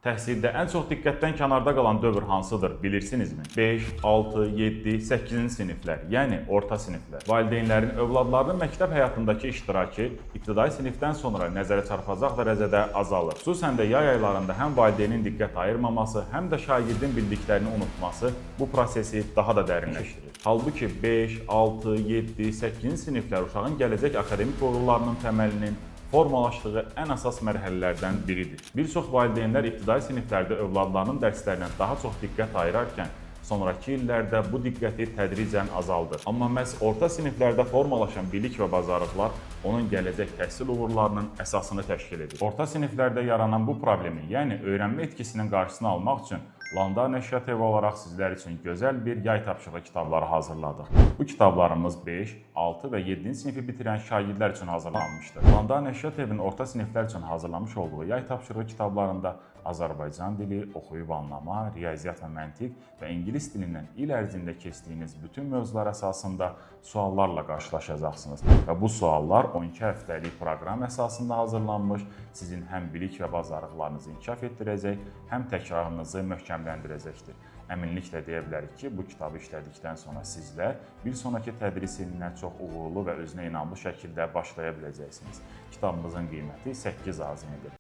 Təhsildə ən çox diqqətdən kənarda qalan dövr hansıdır, bilirsinizmi? 5, 6, 7, 8-ci siniflər, yəni orta siniflər. Valideynlərin övladlarının məktəb həyatındakı iştirakı ibtidai sinifdən sonra nəzərə çarpacaq dərəcədə azalır. Xüsusən də yay aylarında həm valideynin diqqət ayırmaması, həm də şagirdin bildiklərini unutması bu prosesi daha da dərinləşdirir. Halbuki 5, 6, 7, 8-ci siniflər uşağın gələcək akademik uğurlarının təməlinin formalaşdığı ən əsas mərhələlərdən biridir. Bir çox valideynlər ibtidai siniflərdə övladlarının dərslərinə daha çox diqqət ayırarkən, sonrakı illərdə bu diqqəti tədricən azaldır. Amma məhz orta siniflərdə formalaşan bilik və bacarıqlar onun gələcək təhsil uğurlarının əsasını təşkil edir. Orta siniflərdə yaranan bu problemi, yəni öyrənmə etkisinin qarşısını almaq üçün Landar Nəşriyyat evi olaraq sizlər üçün gözəl bir yay tapşırığı kitabları hazırladıq. Bu kitablarımız 5, 6 və 7-ci sinifi bitirən şagirdlər üçün hazırlanmışdır. Landar Nəşriyyat evinin orta siniflər üçün hazırlamış olduğu yay tapşırığı kitablarında Azərbaycan dili, oxuyub anlama, riyaziyyat və məntiq və ingilis dilindən il ərzində keçdiyiniz bütün mövzular əsasında suallarla qarşılaşacaqsınız. Və bu suallar 12 həftəlik proqram əsasında hazırlanmış, sizin həm bilik və bacarıqlarınızı inkişaf etdirəcək, həm təkrarınızı möhkəmləndirəcəkdir. Əminliklə deyə bilərik ki, bu kitabı işlədikdən sonra sizlər bir sonraki tədris ilinə çox uğurlu və özünə inamlı şəkildə başlaya biləcəksiniz. Kitabımızın qiyməti 8 azinidir.